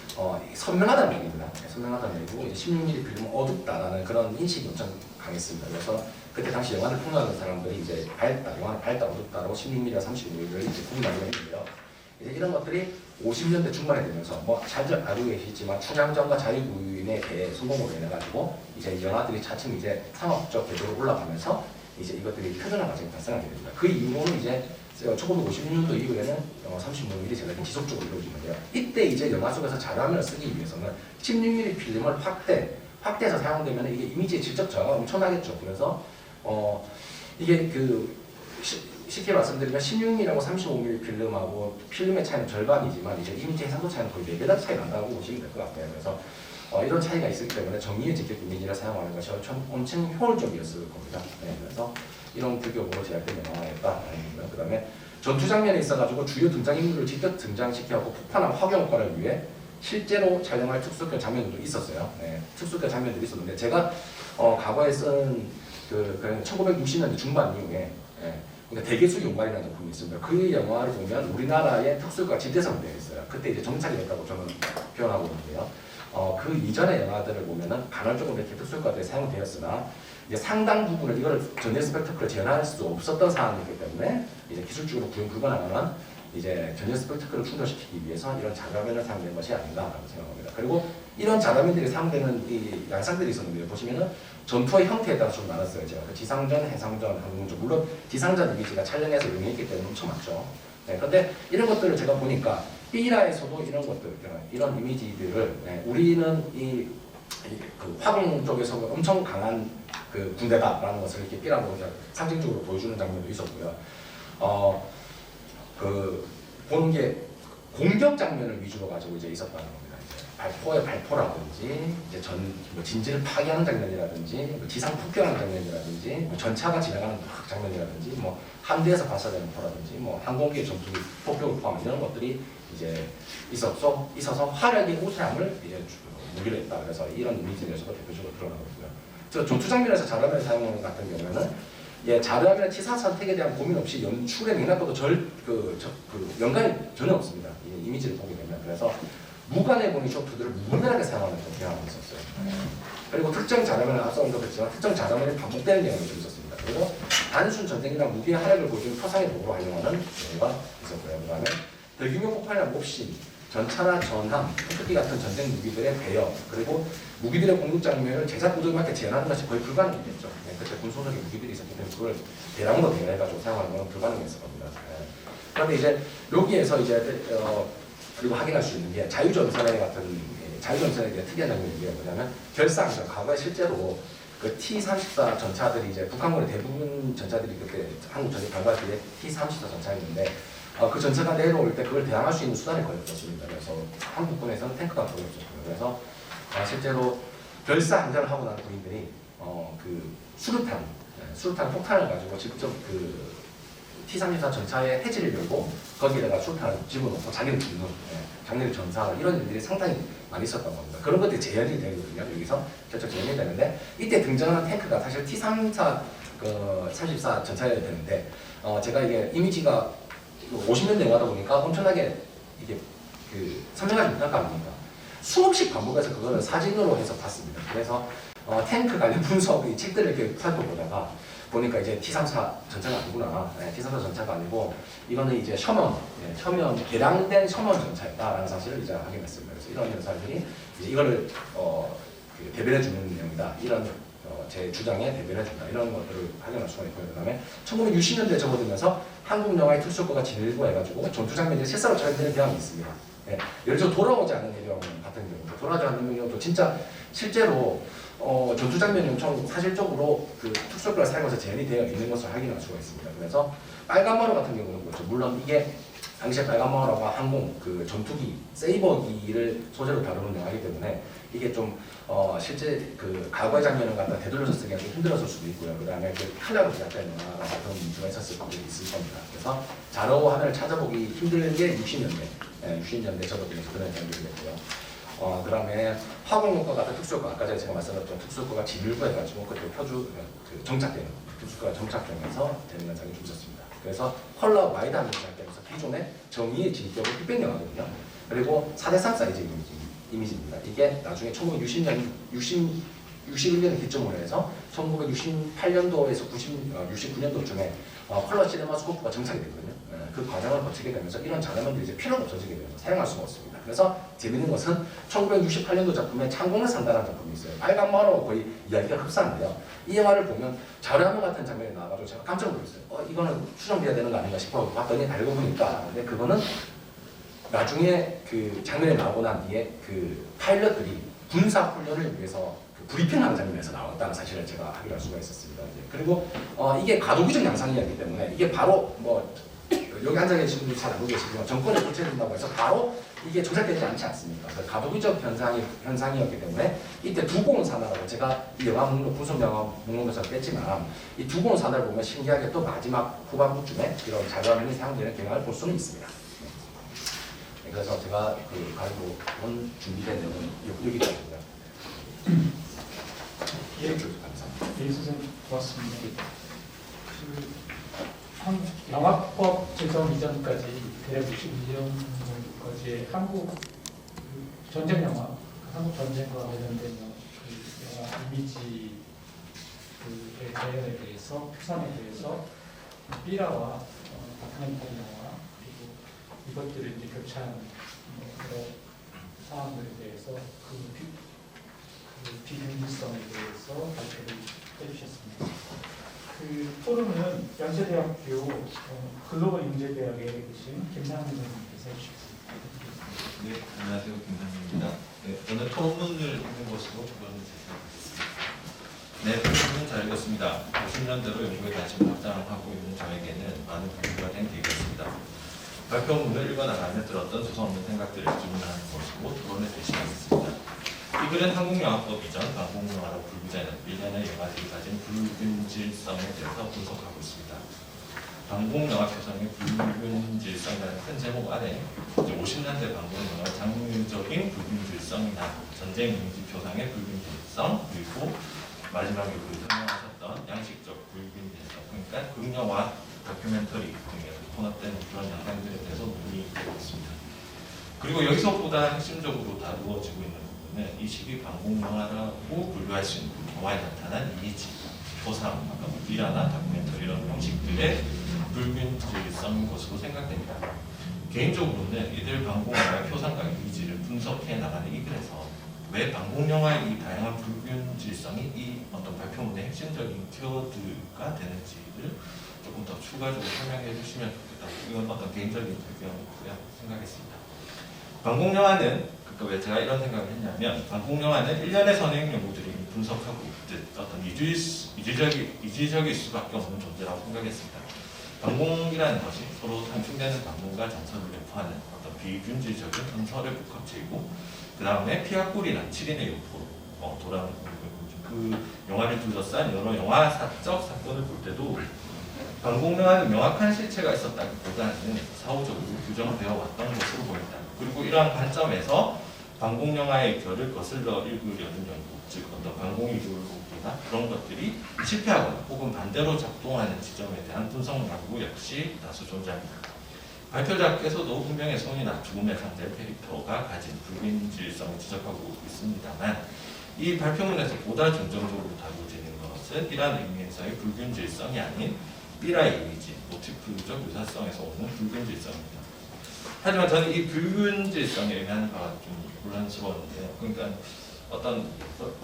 선명하다는 얘기입니다. 선명하다는 얘기고 이제 16mm 필름은 어둡다라는 그런 인식이 엄청 강했습니다. 그래서 그때 당시 영화를 풍부하는 사람들이 이제 밝다, 영화는 밝다, 어둡다라고 16mm와 35mm를 이제 구분하게 했는데요. 이제 이런 것들이 50년대 중반에 되면서 뭐 잘 알고 계시지만 춘향전과 자유부인의 성공으로 인해 가지고 이제 영화들이 차츰 이제 상업적 궤도로 올라가면서 이제 이것들이 표준화 과정이 발생하게 됩니다. 그 이후로는 이제 1956년도 이후에는 35mm 제작이 지속적으로 이루어지는데요. 이때 이제 영화 속에서 자료화면을 쓰기 위해서는 16mm 필름을 확대해서 사용되면 이게 이미지의 질적 저하가 엄청나겠죠. 그래서 이게 쉽게 말씀드리면 16mm하고 35mm 필름하고 필름의 차이는 절반이지만 이제 이미지 해상도 차이는 거의 4배나 차이 난다고 보시면 될 것 같아요. 그래서 이런 차이가 있기 때문에 정의의 진격 이미지를 사용하는 것이 엄청 효율적이었을 겁니다. 네, 그래서 이런 규격으로 제작된 영화였다라는 거고요. 그 다음에 전투 장면에 있어가지고 주요 등장인물을 직접 등장시켜고 폭발한 화경 효과를 위해 실제로 촬영할 특수효과 장면들도 있었어요. 네, 특수효과 장면들이 있었는데 제가 과거에 쓴 1960년대 중반 이후에 그러니까 대개수 용관이라는 작품이 있습니다. 그 영화를 보면 우리나라의 특수효과가 집대성으로 되어 있어요. 그때 이제 정착이 됐다고 저는 표현하고 있는데요. 그 이전의 영화들을 보면은 간헐적으로 이렇게 특수효과들이 사용되었으나 이제 상당 부분을 이거를 전자 스펙터클을 재현할 수 없었던 상황이기 때문에 이제 기술적으로 구현 불가능한 이제 전자 스펙터클을 충족시키기 위해서 이런 자료화면을 사용된 것이 아닌가라고 생각합니다. 그리고 이런 자료화면들이 사용되는 이 양상들이 있었는데요. 보시면은 전투의 형태에 따라 좀 나눴어요. 제가 지상전, 해상전, 항공전. 물론 지상전 이미지가 촬영해서 용이했기 때문에 엄청 많죠. 네, 그런데 이런 것들을 제가 보니까 삐라에서도 이런 것들, 이런 이미지들을 우리는 그 화공 쪽에서 엄청 강한 그 군대다라는 것을 이렇게 B라고 그냥 상징적으로 보여주는 장면도 있었고요. 그 보는 게 공격 장면을 위주로 가지고 이제 있었다는 겁니다. 이제 발포라든지 이제 뭐 진지를 파괴하는 장면이라든지 뭐 지상 폭격하는 장면이라든지 뭐 전차가 지나가는 장면이라든지 뭐 함대에서 발사되는 포라든지 뭐 항공기의 전투기 폭격을 포함한 이런 것들이 이제 있어서 화력의 우세함을 이제 무기로 했다. 그래서 이런 이미지에서도 대표적으로 드러나거든요. 저 전투 장면에서 자르함을 사용하는 같은 경우에는 자르함이나 치사 선택에 대한 고민 없이 연출의 맥락과도 연관이 전혀 없습니다. 이 이미지를 보게 되면. 그래서 무관의 공이 쇼트들을 무분별하게 사용하는 그런 경향이 있었어요. 그리고 특정 자르함에는 앞서 언급했지만 특정 자르함이 반복되는 경향이 좀 있었습니다. 그리고 단순 전쟁이나 무기의 활약을 보여주는 표상의 도구로 활용하는 경우가 있었고요. 그 다음에 대규모 폭발이나 몹시 전차나 전함, 특기 같은 전쟁 무기들의 배역, 그리고 무기들의 공격 장면을 제작 구조에 제한하는 것이 거의 불가능했겠죠. 그때 군소적인 무기들이 있었기 때문에 그걸 대량으로 대여해가지고 사용하는 건 불가능했을 겁니다. 그런데 이제 여기에서 이제 그리고 확인할 수 있는 게 자유전선의 특이한 장면이 뭐냐면 결상전, 과거에 실제로 그 T-34 전차들이 이제 북한군의 대부분 전차들이 그때 한국 전쟁 발발할 때 T-34 전차였는데 그 전차가 내려올 때 그걸 대항할 수 있는 수단이 거의 없었습니다. 그래서 한국군에서는 탱크가 거의 없었고요. 그래서 실제로 결사항전을 하고 난 군인들이 그 수류탄 폭탄을 가지고 직접 그 T-34 전차의 해지를 열고 거기에다가 수류탄을 집어넣고 자기를 죽는 장례를 전사하는 이런 일들이 상당히 많이 있었던 겁니다. 그런 것들이 재현이 되거든요. 여기서 실제 재현이 되는데 이때 등장하는 탱크가 사실 T-34 34 전차여야 되는데 제가 이게 이미지가 50년대 영화다 보니까 엄청나게 이게 그 선명하지 못할 거 아닙니까? 수없이 반복해서 그거를 사진으로 해서 봤습니다. 그래서 탱크 관련 분석 이 책들을 이렇게 살펴보다가 보니까 이제 T-34 전차가 아니구나. T-34 전차가 아니고 이거는 이제 개량된 셔먼 전차였다라는 사실을 이제 확인했습니다. 그래서 이런 연사들이 이제 이거를 대변해주는 내용이다. 이런 제 주장에 대변해준다. 이런 것들을 확인할 수가 있고요. 그 다음에 1960년대에 접어들면서 한국 영화의 특수효과가 진일고 해가지고 전투 장면이 실사로 촬영되는 경향이 있습니다. 예를 들어 돌아오지 않는 해령 같은 경우, 돌아오지 않는 경우도 진짜 실제로 전투 장면이 엄청 사실적으로 그 특수효과를 사용해서 재현이 되어 있는 것을 확인할 수가 있습니다. 그래서 빨간 마루 같은 경우는 그렇죠. 물론 이게 당시에 빨간 마루가 항공 그 전투기 세이버기를 소재로 다루는 영화이기 때문에 이게 좀 실제 그 과거의 장면을 갖다 되돌려서 쓰기가 좀 힘들었을 수도 있고요. 그 다음에 그 칼라로 제작된 영화라서 그런 문제가 있었을 수도 있을 겁니다. 그래서 자료 화면을 찾아보기 힘든 게 60년대 접어들면서 그런 장면이 됐고요. 그 다음에 화공효과 같은 특수효과, 아까 제가 말씀드렸던 특수효과가 진일부 해가지고 그때 정착되는 특수효과가 정착되면서 되는 현상이 좀 있었습니다. 그래서 컬러 와이드함이 시작되면서 기존의 정의의 진격을 흑백 영화거든요. 그리고 4:3 사이즈 이미지입니다. 이게 나중에 1961년에 기점으로 해서 1968년도에서 69년도쯤에 컬러 시네마스코프가 정착이 되거든요. 그 과정을 거치게 되면서 이런 장면들이 이제 필요가 없어지게 되면서 사용할 수가 없습니다. 그래서 재밌는 것은 1968년도 작품에 창공을 산다는 작품이 있어요. 빨간 마루하고 거의 이야기가 흡사한데요. 이 영화를 보면 자료화면 같은 장면이 나와가지고 제가 깜짝 놀랐어요. 이거는 수정돼야 되는 거 아닌가 싶어 봤더니 알고 보니까 근데 그거는 나중에 그 장면이 나오고 난 뒤에 그 파일럿들이 군사 훈련을 위해서 그 브리핑하는 장면에서 나왔다는 사실을 제가 확인할 수가 있었습니다. 그리고 이게 가도기적 양상이었기 때문에 이게 바로 뭐 여기 앉아 계신 분이 잘 알고 계시지만 정권에 교체된다고 해서 바로 이게 조작되지 않지 않습니까? 가도기적 현상이었기 때문에 이때 두고온 산하라고 제가 이 영화 목록, 분석 영화 목록에서 뺐지만 이 두고온 산하를 보면 신기하게 또 마지막 후반부쯤에 이런 자료화면이 사용되는 경향을 볼 수는 있습니다. 그래서 제가 가지고 온 준비된 내용은 여기까지고요. 예, 감사합니다. 예, 선생님 고맙습니다. 영화법 제정 이전까지 대략 62년 정도까지 한국 전쟁 영화, 한국 전쟁과 관련된 영화 이미지 재현에 대해서, 표상에 대해서 B라와 다큐멘터리 영화 그리고 이것들을 이제 교차하는 여러 사항들에 대해서 그 비균일성에 대해서 발표를 해주셨습니다. 그 포럼은 연세대학교 글로벌 인재대학에 계신 김상민 선생님께서 해주셨습니다. 네, 안녕하세요. 김상민입니다. 네, 오늘 토론문을 읽는 것으로 그거는 제시하겠습니다. 네, 토론문 잘 20년대로 연구에 관심을 확장하고 있는 저에게는 많은 공부가 된 계기였습니다. 발표문을 읽어나가며 들었던 두서없는 생각들을 질문하는 것으로 토론의 대신했습니다. 이 글은 한국영화법 이전 방공영화로 불구되는 일련의 영화들이 가진 불균질성에 대해서 분석하고 있습니다. 방공영화 표성의 불균질성이라는 큰 제목 안에 50년대 방공영화 장르적인 불균질성이나 전쟁 이미지 표상의 불균질성, 그리고 마지막에 설명하셨던 양식적 불균질성, 그러니까 극영화, 다큐멘터리 등에 혼합된 그런 양상들에 대해서 논의되고 있습니다. 그리고 여기서보다 핵심적으로 다루어지고 있는 부분은 이 시기 방공영화라고 분류할 수 있는 영화에 나타난 이미지, 표상, 미라나 다큐멘터리 이런 형식들의 불균질성인 것으로 생각됩니다. 개인적으로는 이들 방공영화의 표상과 이미지를 분석해 나가는 이 글에서 왜 방공영화의 이 다양한 불균질성이 이 어떤 발표문의 핵심적인 키워드가 되는지를 조금 더 추가적으로 설명해 주시면 좋겠다고, 이건 어떤 개인적인 의견이고요, 생각했습니다. 방공영화는, 그러니까 왜 제가 이런 생각을 했냐면, 방공영화는 일련의 선행 연구들이 분석하고 있듯 어떤 이질적일 수밖에 없는 존재라고 생각했습니다. 방공이라는 것이 서로 상충되는 방공과 정서를 내포하는 어떤 비균질적인 언설의 복합체이고, 그 다음에 피아골이나 7인의 요포로 돌아오는 그 영화를 둘러싼 여러 영화사적 사건을 볼 때도 방공영화는 명확한 실체가 있었다기보다는 사후적으로 규정되어 왔던 것으로 보인다. 그리고 이러한 관점에서 방공영화의 결을 거슬러 읽으려는 연구, 즉 어떤 방공이데올로기나 그런 것들이 실패하거나 혹은 반대로 작동하는 지점에 대한 분석 연구 역시 다수 존재합니다. 발표자께서도 운명의 손이나 죽음의 상대 페리터가 가진 불균질성을 지적하고 있습니다만, 이 발표문에서 보다 중점적으로 다루어지는 것은 이러한 의미에서의 불균질성이 아닌 삐라의 이미지, 모티프적 유사성에서 오는 불균질성입니다. 하지만 저는 이 불균질성에 의미하는 바가 좀 혼란스러웠는데요. 그러니까 어떤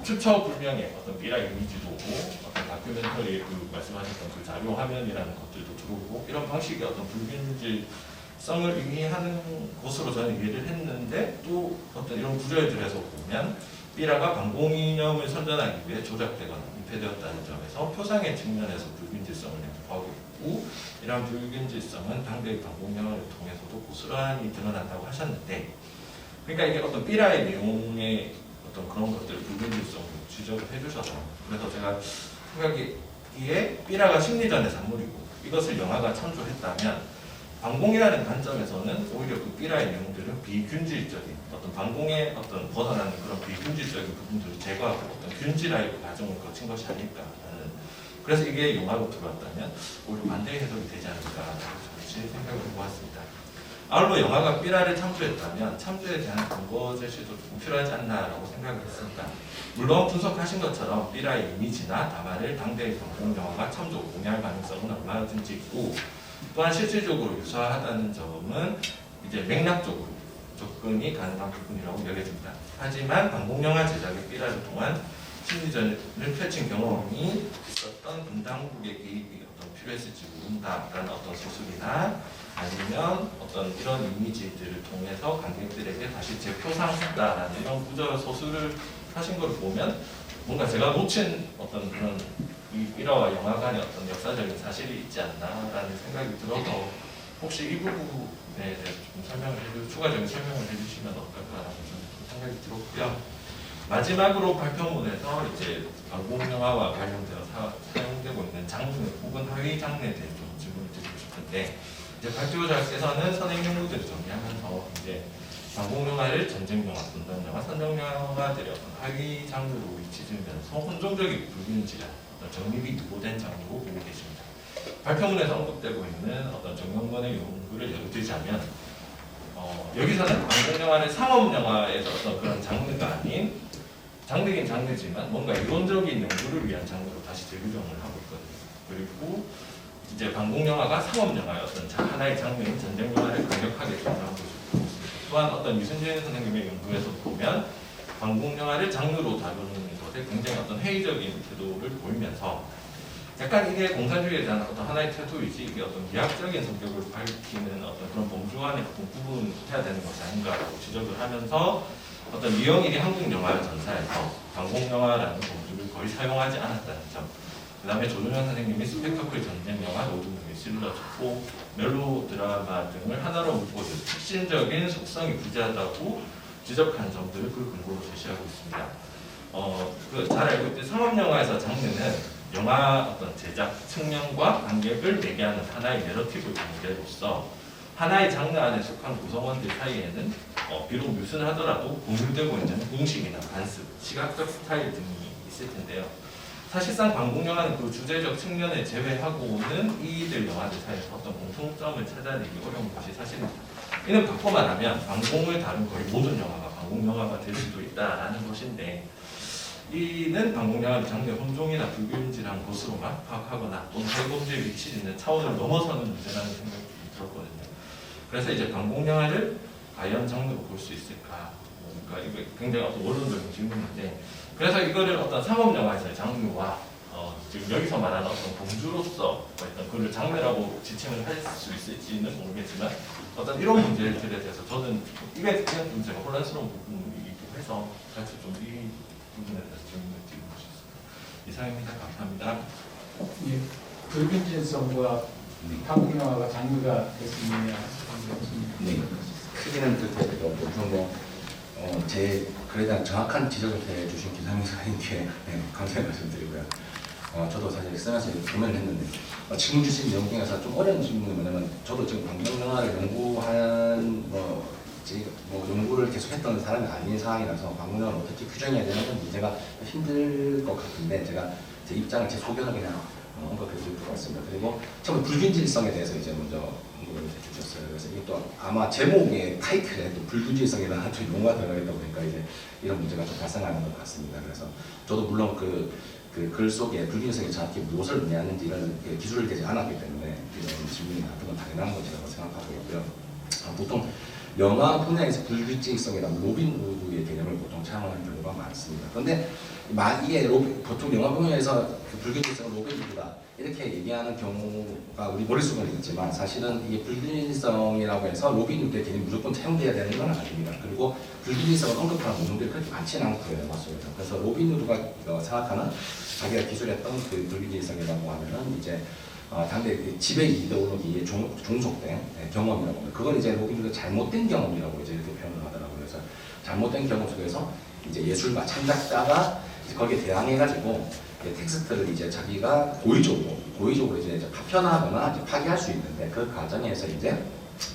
출처불명의 어떤 삐라 이미지도 오고, 어떤 다큐멘터리에 그 말씀하셨던 그 자료 화면이라는 것들도 들어오고, 이런 방식의 어떤 불균질성을 의미하는 것으로 저는 이해를 했는데, 또 어떤 이런 구조들에서 보면 삐라가 방공이념을 선전하기 위해 조작되거나 은폐되었다는 점에서 표상의 측면에서 불균질성을 내포하고 있고, 이러한 불균질성은 당대의 방공영화를 통해서도 고스란히 드러난다고 하셨는데, 그러니까 이게 어떤 삐라의 내용의 어떤 그런 것들 불균질성을 지적을 해주셔서, 그래서 제가 생각하기에 삐라가 심리전의 산물이고 이것을 영화가 창조했다면 방공이라는 관점에서는 오히려 그 삐라의 내용들은 비균질적인 어떤 방공의 어떤 벗어나는 그런 비균질적인 부분들을 제거하고 어떤 균질화의 과정을 거친 것이 아닐까라는, 그래서 이게 영화로 들어왔다면 오히려 반대의 해석이 되지 않을까라는 잠시 생각을 해보았습니다. 아울러 영화가 삐라를 창조했다면 참조에 대한 근거 제시도 조금 필요하지 않나라고 생각을 했습니다. 물론 분석하신 것처럼 삐라의 이미지나 담화를 당대의 방공 영화가 참조 공유할 가능성은 얼마든지 있고, 또한 실질적으로 유사하다는 점은 이제 맥락적으로 접근이 가능한 부분이라고 여겨집니다. 하지만 방공영화 제작의 삐라를 통한 심리전을 펼친 경험이 있었던 분당국의 개입이 어떤 필요했을지 모른다라는 어떤 소설이나, 아니면 어떤 이런 이미지들을 통해서 관객들에게 다시 재표상했다라는 이런 구조 소설을 하신 걸 보면 뭔가 제가 놓친 어떤 그런 이 삐라와 영화 간의 어떤 역사적인 사실이 있지 않나라는 생각이 들어서, 혹시 이 부분에 대해서 좀 추가적인 설명을 해주시면 어떨까라는 생각이 들었고요. 마지막으로 발표문에서 이제 방공영화와 관련되어 사용되고 있는 장르 혹은 하위 장르에 대해 좀 질문을 드리고 싶은데, 이제 발표자께서는 선행 연구들을 정리하면서 이제 방공영화를 전쟁영화, 분단영화, 선정영화들의 어떤 하위 장르로 위치지으면서 혼종적인 불균질한 어떤 정립이 유보된 장르로 보고 계십니다. 발표문에서 언급되고 있는 어떤 정영건의 연구를 예로 들자면, 여기서는 방공영화를 상업영화에서 어떤 그런 장르가 아닌, 장르긴 장르지만 뭔가 이론적인 연구를 위한 장르로 다시 재규정을 하고 있거든요. 그리고 이제 방공영화가 상업영화의 어떤 하나의 장르인 전쟁영화를 강력하게 조장하고 있습니다. 또한 어떤 유승진 선생님의 연구에서 보면 방공영화를 장르로 다루는 것에 굉장히 어떤 회의적인 태도를 보이면서, 약간 이게 공산주의에 대한 어떤 하나의 태도이지 이게 어떤 미학적인 성격을 밝히는 어떤 그런 범주안의 부분해야 되는 것이 아닌가라고 지적을 하면서, 어떤 이영일이 한국 영화 전사에서 방공영화라는 범주를 거의 사용하지 않았다는 점, 그 다음에 조준현 선생님이 스펙터클 전쟁 영화 노동력에 실러졌고 멜로 드라마 등을 하나로 묶어서 핵심적인 속성이 부재하다고 지적한 점들을 그 근거로 제시하고 있습니다. 잘 알고 있듯 상업영화에서 장르는 영화 어떤 제작 측면과 관객을 매개하는 하나의 내러티브 관계로서 하나의 장르 안에 속한 구성원들 사이에는 비록 유순하더라도 공유되고 있는 공식이나 관습, 시각적 스타일 등이 있을 텐데요. 사실상 관공영화는 그 주제적 측면을 제외하고는 이들 영화들 사이에서 어떤 공통점을 찾아내기 어려운 것이 사실입니다. 이는 바꿔 말하면 관공을 다룬 거의 모든 영화가 관공영화가 될 수도 있다라는 것인데 이는 관공영화를 장르 혼종이나 불균질한 것으로만 파악하거나 또는 해범죄에 미치는 차원을 넘어서는 문제라는 생각이 들었거든요. 그래서 이제 관공영화를 과연 장르로 볼 수 있을까? 그러니까 이게 굉장히 어떤 원론적인 질문인데 그래서 이거를 어떤 상업영화에서의 장르와 지금 여기서 말하는 어떤 공주로서 어떤 그를 장르라고 지칭을 할 수 있을지는 모르겠지만 어떤 이런 문제들에 대해서 저는 이게 그냥 좀 제가 혼란스러운 부분이기도 해서 사실 좀 이 부분에 대해서 질문을 드리고 싶습니다. 이상입니다. 감사합니다. 예, 불균질성과 한국영화가 장르가 됐으느냐 네. 크게는 그렇게 되고 우선 제 그에 대한 정확한 지적을 해주신 김상민 선생님께 감사의 말씀드리고요. 저도 사실 쓰면서 고민을 했는데 질문 주신 내용 중에서 좀 어려운 질문이 뭐냐면 저도 지금 관공영화를 연구한 연구를 계속했던 사람이 아닌 상황이라서 관공영화를 어떻게 규정해야 되는 건지 제가 힘들 것 같은데 제가 제 입장을 제 소견을 그냥 언급해 드릴 것 같습니다. 그리고 처음에 불균질성에 대해서 이제 먼저 언급을 해주셨어요. 그래서 이게 또 아마 제목의 타이틀에 또 불균질성이라는 또 용어가 들어가다 보니까 이제 이런 문제가 좀 발생하는 것 같습니다. 그래서 저도 물론 그 글 속에 불균질성이 정확히 무엇을 의미하는지 이런 기술을 되지 않았기 때문에 이런 질문이 나쁜 건 당연한 것이라고 생각하고 있고요. 보통 영화 분야에서 불균질성이라는 로빈 후드의 개념을 보통 사용하는 경우가 많습니다. 그런데 이게 보통 영화 분야에서 그 불균질성을 로빈 후드다 이렇게 얘기하는 경우가 우리 머릿속에 있지만 사실은 이게 불균질성이라고 해서 로빈 후드의 개념이 무조건 사용돼야 되는 건 아닙니다. 그리고 불균질성을 언급하는 논문들이 그렇게 많지는 않고요. 맞습니다. 그래서 로빈 후드가 생각하는 자기가 기술했던 그 불균질성이라고 하면은 이제 당대 지배 이데올로기에 종속된 경험이라고 합니다. 그건 이제 로빈 후드가 잘못된 경험이라고 이제 이렇게 표현을 하더라고요. 그래서 잘못된 경험 속에서 이제 예술가, 창작자가 이제 거기에 대항해가지고 텍스트를 이제 자기가 고의적으로 이제 파편하거나 이제 파기할 수 있는데 그 과정에서 이제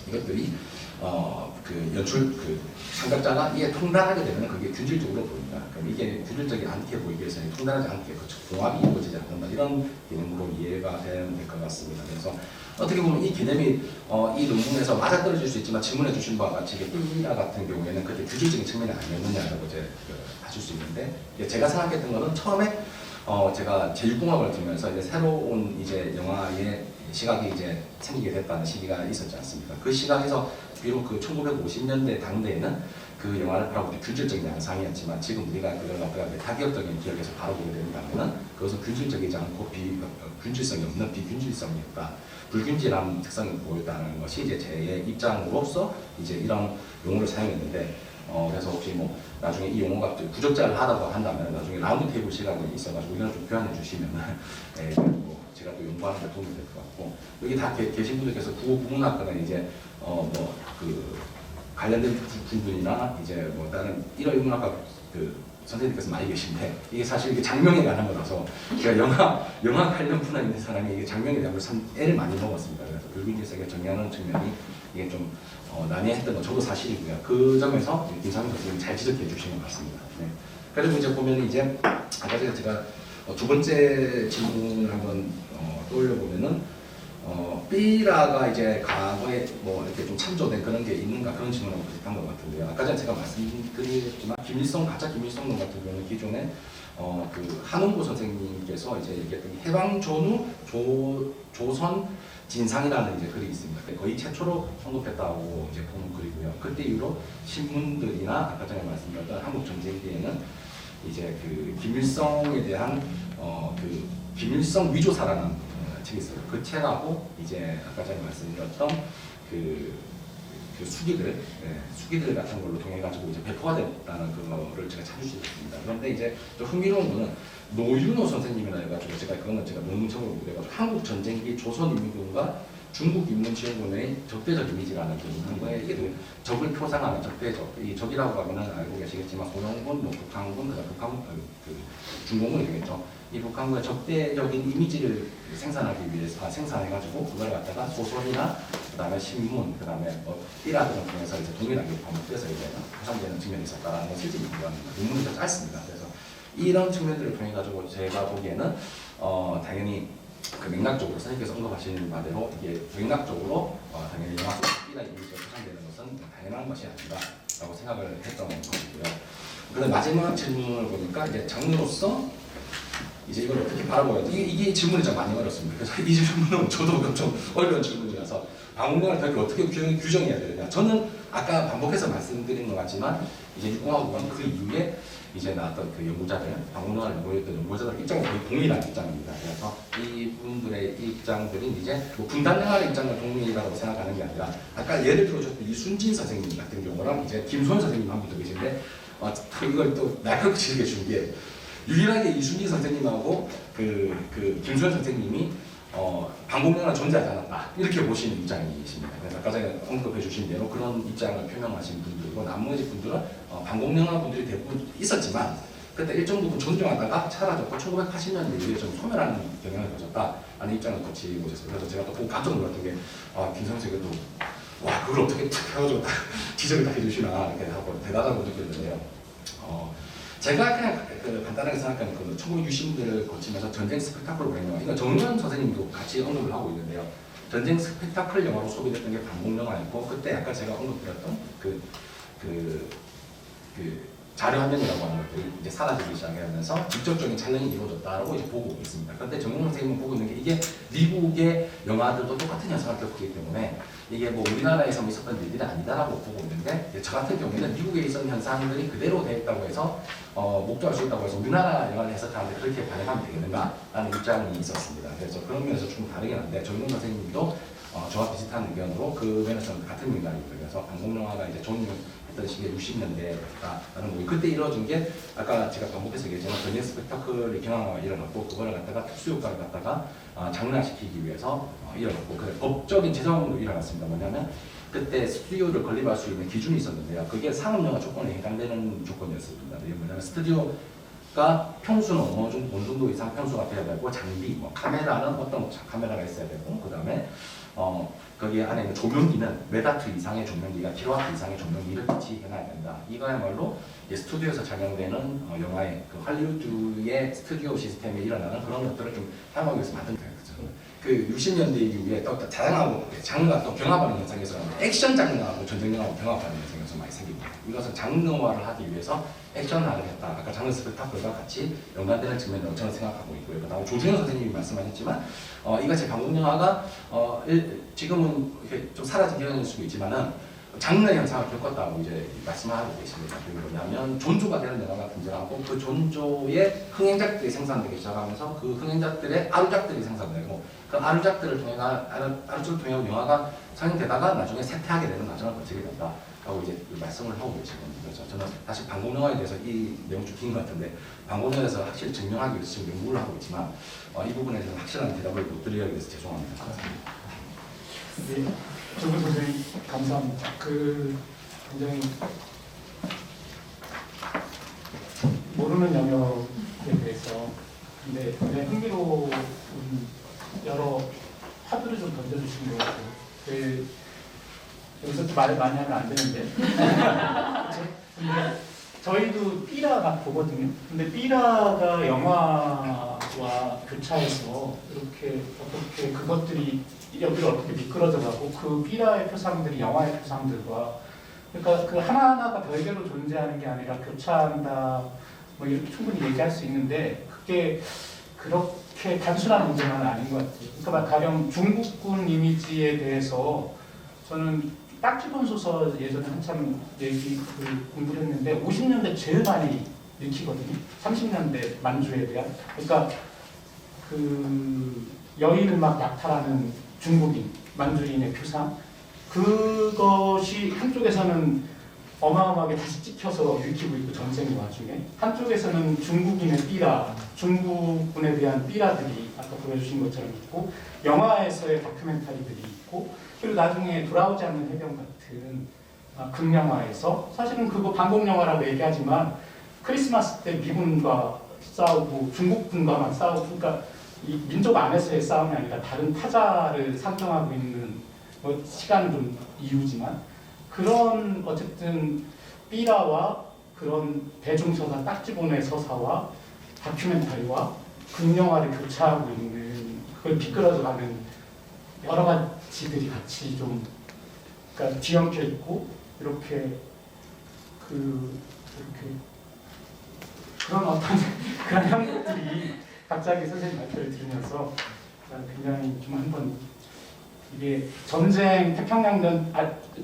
이것들이 그 연출 그 창작자가 이게 통달하게 되면 그게 균질적으로 보인다. 그럼 이게 균질적이 않게 보이기 위해서 통달하지 않게 공합이 이루어지지 않는다. 이런 개념으로 이해가 될 것 같습니다. 그래서 어떻게 보면 이 개념이 이 논문에서 맞아떨어질 수 있지만 질문해 주신 바와 같이 삐라 같은 경우에는 그렇게 규질적인 측면이 아니었느냐라고 이제 하실 수 있는데 제가 생각했던 거는 처음에 제가 제6공학을 들으면서 이제 새로운 이제 영화의 시각이 이제 생기게 됐다는 시기가 있었지 않습니까? 그 시각에서 비록 그 1950년대 당대에는 그 영화를 바라볼 때 균질적인 양상이었지만 지금 우리가 그걸 갖다가 타격적인 기억에서 바라보게 된다면은 그것은 균질적이지 않고 균질성이 없는 비균질성이었다. 불균질한 특성이 보였다는 것이 이제 제 입장으로서 이제 이런 용어를 사용했는데 그래서 혹시 뭐 나중에 이 용어가 부적절을 하다고 한다면 나중에 라운드 테이블 시간이 있어가지고 이런 좀 교환해 주시면은 뭐 제가 또 연구하는 데 도움이 될 것 같고 여기 다 계신 분들께서 국어국문학과나 이제 그 관련된 분들이나 이제 뭐 다른 일어인문학과 그 선생님께서 많이 계신데 이게 사실 이게 장명에 관한 거라서 제가 영화 관련 분야에 있는 사람이 이게 장명에 대한 걸 애를 많이 먹었습니다. 그래서 불균질성에 정의하는 측면이 이게 좀 난해했던 건 저도 사실이고요. 그 점에서 김상민 선생님이 잘 지적해 주신 것 같습니다. 네. 그리고 이제 보면 이제 아까 제가 두 번째 질문을 한번 떠올려 보면은 삐라가 이제 과거에 뭐 이렇게 좀 참조된 그런 게 있는가 그런 질문하고 비슷한 것 같은데요. 아까 전에 제가 말씀드렸지만 가짜 김일성론 같은 경우는 기존에 그 한홍구 선생님께서 이제 얘기했던 해방 전후 조선 진상이라는 이제 글이 있습니다. 거의 최초로 언급했다고 이제 보는 글이고요. 그때 이후로 신문들이나 아까 전에 말씀드렸던 한국 전쟁 때에는 이제 그 김일성에 대한 그 김일성 위조사라는 책이 있어요. 그 책하고 이제 아까 전에 말씀드렸던 그 수기들 같은 걸로 통해 가지고 이제 배포가 됐다는 그거를 제가 찾을 수 있습니다. 그런데 이제 좀 흥미로운 거는 노윤호 선생님이라 해가지고 제가 그거는 제가 논문 제목을 못 해가지고 한국 전쟁기 조선 인민군과 중국 인민지원군의 적대적 이미지라는 그 논문에 이게 그 적을 표상하는 적대적 이 적이라고 하면은 알고 계시겠지만 소련군, 뭐 북한군, 그 중공군이 되겠죠. 이 북한군의 적대적인 이미지를 생산하기 위해서 생산해가지고 그걸 갖다가 소설이나 그다음에 신문, 그다음에 일화 등을 통해서 이제 동일하게 반복돼서 이제 표상되는 측면이 있었다라는 걸 실제 연구합니다. 논문이 좀 짧습니다. 그래서 이런 측면들을 통해 가지고 제가 보기에는 당연히 그 맥락적으로 선생님께서 언급하신 바대로 이게 맥락적으로 당연히 영화 속 일화 이미지가 표상되는 것은 당연한 것이 아닌가라고 생각을 했던 것이고요. 그다음 마지막 질문을 보니까 이제 장르로서 이제 이걸 어떻게 바라보아야 돼? 이게 질문이 좀 많이 어렵습니다. 그래서 이 질문은 저도 좀 어려운 질문이라서 방공영화를 어떻게 규정해야 되느냐? 저는 아까 반복해서 말씀드린 것 같지만 이제 육공화국은 그 이후에 이제 나왔던 그 연구자들, 방공영화를 연구했던 연구자들 입장은 거의 동일한 입장입니다. 그래서 이분들의 입장들은 이제 뭐 분단영화의 입장을 동일하다고 생각하는 게 아니라 아까 예를 들어줬던 이순진 선생님 같은 경우랑 이제 김소연 선생님 한 분도 계신데 이걸 또 날카롭게 준 게 유일하게 이순진 선생님하고 그 김소연 선생님이 방공영화는 존재하지 않았다 이렇게 보시는 입장이십니다. 그래서 아까 전에 언급해 주신 대로 그런 입장을 표명하신 분들이고 나머지 분들은 방공영화 분들이 대부분 있었지만 그때 일정 부분 존중하다가 사라졌고 1980년대 이후에 좀 소멸하는 경향을 가졌다라는 입장을 거치고 있었어요. 그래서 제가 또 보고 깜짝 놀랐던 게 김선 씨가 또 와 그걸 어떻게 탁 해가지고 딱 지적을 딱 해주시나 이렇게 하고 대단하다고 느꼈는데요. 제가 그냥 간단하게 생각하는 건 1960년대를 거치면서 전쟁 스펙타클로 보는 영화, 이거 정윤 선생님도 같이 언급을 하고 있는데요. 전쟁 스펙타클 영화로 소비됐던 게 방공영화였고 그때 아까 제가 언급드렸던 그 자료화면이라고 하는 것들이 이제 사라지기 시작하면서 직접적인 촬영이 이루어졌다라고 이제 보고 있습니다. 그런데 정윤 선생님은 보고 있는 게 이게 미국의 영화들도 똑같은 현상을 겪기 때문에 이게 뭐 우리나라에서 있었던 일들이 아니다라고 보고 있는데 저 같은 경우에는 미국에 있었던 현상들이 그대로 되어 있다고 해서 목도할 수 있다고 해서 우리나라 영화를 해석하는데 그렇게 반영하면 되겠는가라는 입장이 있었습니다. 그래서 그런 면에서 좀 다르긴 한데 정윤 선생님도 저와 비슷한 의견으로 그 면에서는 같은 맥락이고요. 그래서 방공영화가 이제 종료했던 시기에 60년대라는 거고 그때 이루어진 게 아까 제가 반복해서 얘기했지만 전쟁 스펙타클이 경향화가 일어났고 그거를 갖다가 특수효과를 갖다가 장르화시키기 위해서 일어났고 그 법적인 재정으로 일어났습니다. 뭐냐면 그때 스튜디오를 건립할 수 있는 기준이 있었는데요. 그게 상업영화 조건에 해당되는 조건이었습니다. 이게 뭐냐면 스튜디오가 평수는 어느 정도 이상 평수가 돼야 되고 장비, 뭐 카메라는 어떤 카메라가 있어야 되고 그 다음에 거기 안에 있는 조명기는 메가트 이상의 조명기가 킬로와트 이상의 조명기를 같이 해놔야 된다. 이거야말로 스튜디오에서 작용되는 영화의 그 할리우드의 스튜디오 시스템에 일어나는 그런 것들을 좀 향하기 위해서 만든 거예요. 그 60년대 이후에 또 장르가 또 병합하는 현상에서 액션 장르하고 전쟁 영화하고 병합하는 현상에서 많이 생깁니다. 이것은 장르화를 하기 위해서 액션화를 했다. 아까 장르 스펙타클과 같이 연관되는 측면으로 저는 생각하고 있고요. 그다음에 조준현 선생님이 말씀하셨지만 이같이 방공영화가 지금은 이렇게 좀 사라진 경향일 수도 있지만은 장르 현상을 겪었다고 이제 말씀하고 계십니다. 그게 뭐냐면 존조가 되는 영화가 등장하고 그 존조의 흥행작들이 생산되기 시작하면서 그 흥행작들의 아류작들이 생산되고 그 아류작들을 통해 영화가 상영되다가 나중에 쇠퇴하게 되는 과정을 거치게 된다. 라고 이제 말씀을 하고 계시거든요. 그래서 저는 사실 방공영화에 대해서 이 내용 좀 긴 것 같은데 방공영화에서 확실히 증명하기 위해서 지금 연구를 하고 있지만 이 부분에 대해서 확실한 대답을 못 드리기 위해서 죄송합니다. 네, 조근 선생님 감사합니다. 굉장히 모르는 영역에 대해서 근데 굉장히 흥미로운 여러 화두를 좀 던져주신 것 같아요. 여기서 또 말을 많이 하면 안 되는데. 근데 저희도 삐라가 보거든요. 근데 삐라가 영화와 교차해서 이렇게 어떻게 그것들이 여기를 어떻게 미끄러져가고 그 삐라의 표상들이 영화의 표상들과 그러니까 그 하나하나가 별개로 존재하는 게 아니라 교차한다 뭐 이렇게 충분히 얘기할 수 있는데 그게 그렇게 단순한 문제는 아닌 것 같아요. 그러니까 가령 중국군 이미지에 대해서 저는 딱지본 소설 예전에 한참 공부를 했는데 50년대 제일 많이 읽히거든요. 30년대 만주에 대한. 그러니까 그 여인을 막 약탈하는 중국인, 만주인의 표상. 그것이 한쪽에서는 어마어마하게 다시 찍혀서 읽히고 있고 전쟁의 와중에 한쪽에서는 중국인의 삐라, 중국군에 대한 삐라들이 아까 보여주신 것처럼 있고 영화에서의 다큐멘터리들이 있고 그리고 나중에 돌아오지 않는 해변 같은 극영화에서 사실은 그거 반공영화라고 얘기하지만 크리스마스 때 미군과 싸우고 중국군과만 싸우고 그러니까 이 민족 안에서의 싸움이 아니라 다른 타자를 상정하고 있는 뭐 시간은 좀 이유지만 그런 어쨌든 삐라와 그런 대중서사 딱지본의 서사와 다큐멘터리와 극영화를 교차하고 있는 그걸 비끄러져가는 여러 가지들이 같이 좀 그러니까 뒤엉켜 있고 이렇게 그런 어떤 그런 형국들이 갑자기 선생님 발표를 들으면서 굉장히 좀 한번 이게 전쟁, 태평양전,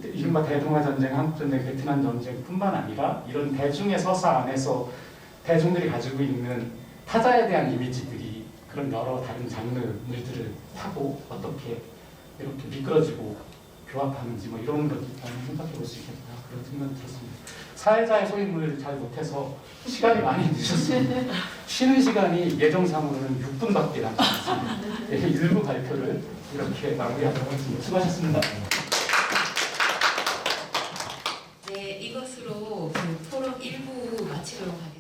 이른바 대동아 전쟁, 한국전쟁, 베트남 전쟁뿐만 아니라 이런 대중의 서사 안에서 대중들이 가지고 있는 타자에 대한 이미지들이 그런 여러 다른 장르들을 타고 어떻게 이렇게 미끄러지고 교합하는지 뭐 이런 것들 생각해 볼 수 있겠다 그런 생각이 들었습니다. 사회자의 소임을 잘 못해서 시간이 많이 늦었습니다. 쉬는 시간이 예정상으로는 6분밖에 남지 않습니다. 일부 발표를 이렇게 마무리하도록 하겠습니다. 수고하셨습니다. 네, 이것으로 그 토론 1부 마치도록 하겠습니다.